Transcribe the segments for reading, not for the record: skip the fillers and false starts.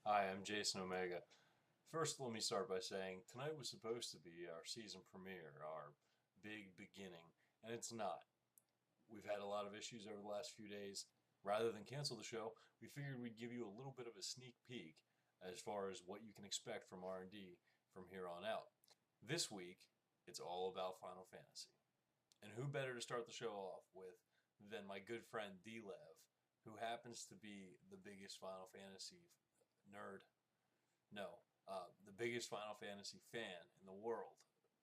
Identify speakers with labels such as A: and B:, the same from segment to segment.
A: Hi, I'm Jason Omega. First, let me start by saying tonight was supposed to be our season premiere, our big beginning, and it's not. We've had a lot of issues over the last few days. Rather than cancel the show, we figured we'd give you a little bit of a sneak peek as far as what you can expect from R&D from here on out. This week, it's all about Final Fantasy. And who better to start the show off with than my good friend D-Lev, who happens to be the biggest Final Fantasy nerd. No, the biggest Final Fantasy fan in the world.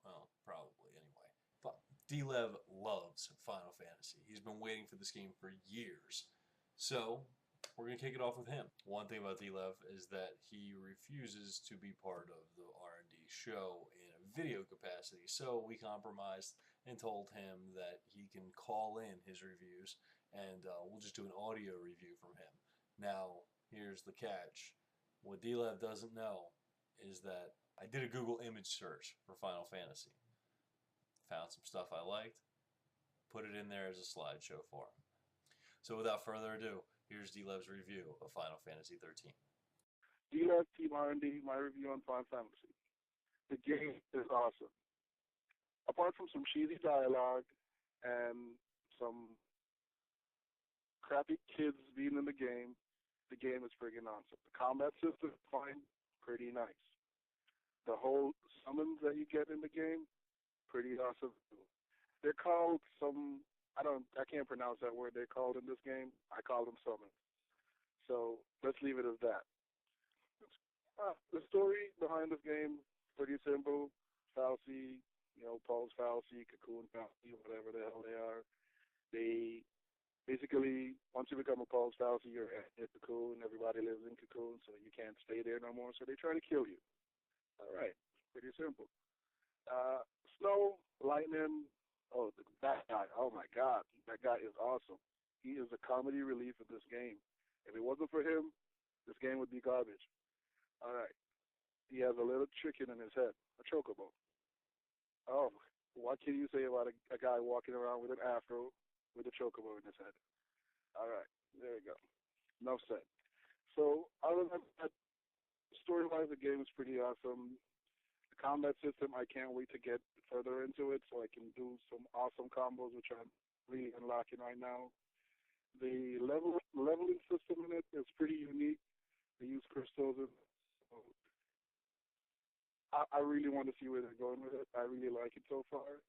A: Well, probably anyway. But D-Lev loves Final Fantasy. He's been waiting for this game for years. So, we're going to kick it off with him. One thing about D-Lev is that he refuses to be part of the R&D show in a video capacity. So we compromised and told him that he can call in his reviews and we'll just do an audio review from him. Now, here's the catch. What D-Lev doesn't know is that I did a Google image search for Final Fantasy. Found some stuff I liked, put it in there as a slideshow for him. So without further ado, here's D-Lev's review of Final Fantasy XIII.
B: D-Lev Team R&D, my review on Final Fantasy. The game is awesome. Apart from some cheesy dialogue and some crappy kids being in the game is friggin' awesome. The combat system is fine, pretty nice. The whole summons that you get in the game, pretty awesome too. They're called some, I can't pronounce that word they're called in this game. I call them summons. So let's leave it as that. The story behind this game, pretty simple. Fallacy, Paul's fallacy, cocoon fallacy, whatever the hell they are. They basically, once you become a Paul's fallacy, you're in a cocoon. Everybody lives in cocoon, so you can't stay there no more. So they try to kill you. All right, pretty simple. Snow, lightning. Oh, that guy. Oh my God, that guy is awesome. He is a comedy relief in this game. If it wasn't for him, this game would be garbage. All right. He has a little chicken in his head, a chocobo. Oh, what can you say about a guy walking around with an afro with a chocobo in his head? All right, there you go. Enough said. So, other than that, story-wise, the game is pretty awesome. The combat system, I can't wait to get further into it so I can do some awesome combos, which I'm really unlocking right now. The leveling system in it is pretty unique. They use crystals. I really want to see where they're going with it. I really like it so far.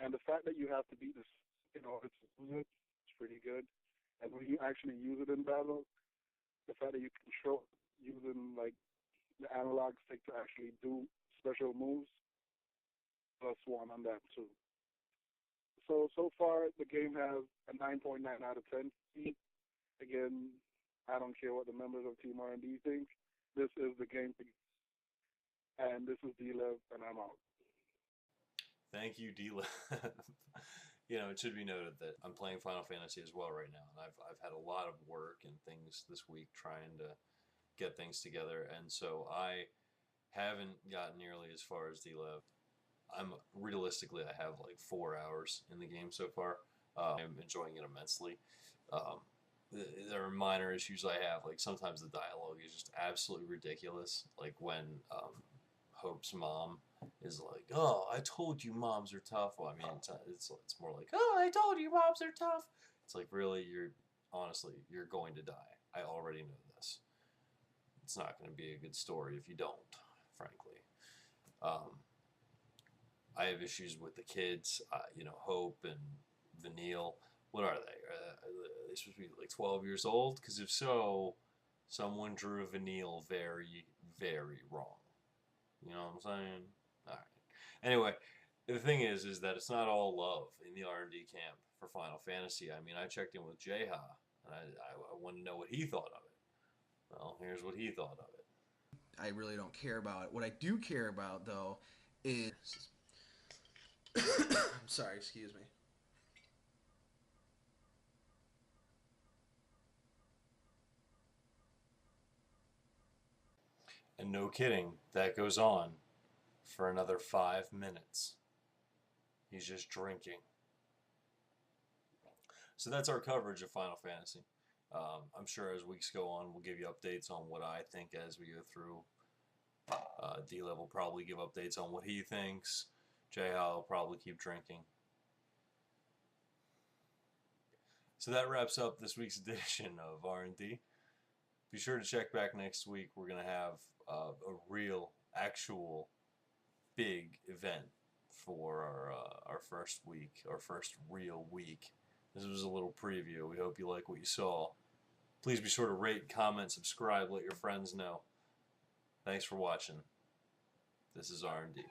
B: And the fact that you have to beat this in order to use it is pretty good. And when you actually use it in battle, the fact that you control using like the analog stick to actually do special moves, +1 on that too. So far the game has a 9.9 out of 10. Again, I don't care what the members of Team R&D think. This is the game. And this is D-Lev, and I'm out.
A: Thank you, D-Lev. It should be noted that I'm playing Final Fantasy as well right now, and I've had a lot of work and things this week trying to get things together, and so I haven't gotten nearly as far as D-Lev. Realistically, I have like 4 hours in the game so far. I'm enjoying it immensely. There are minor issues I have, like sometimes the dialogue is just absolutely ridiculous, like when Hope's mom is like, "Oh, I told you moms are tough." Well, I mean, it's more like, "Oh, I told you moms are tough." It's like, really, you're going to die. I already know this. It's not going to be a good story if you don't, frankly. I have issues with the kids, Hope and Vanille. What are they? Are they supposed to be like 12 years old? Because if so, someone drew Vanille very, very wrong. You know what I'm saying? All right. Anyway, the thing is that it's not all love in the R&D camp for Final Fantasy. I mean, I checked in with Jeha, and I wanted to know what he thought of it. Well, here's what he thought of it.
C: I really don't care about it. What I do care about, though, is... I'm sorry, excuse me.
A: And no kidding, that goes on for another 5 minutes. He's just drinking. So that's our coverage of Final Fantasy. I'm sure as weeks go on, we'll give you updates on what I think as we go through. D-Level will probably give updates on what he thinks. J-Hal will probably keep drinking. So that wraps up this week's edition of R&D. Be sure to check back next week. We're going to have a real, actual, big event for our first week, our first real week. This was a little preview. We hope you like what you saw. Please be sure to rate, comment, subscribe, let your friends know. Thanks for watching. This is RnD.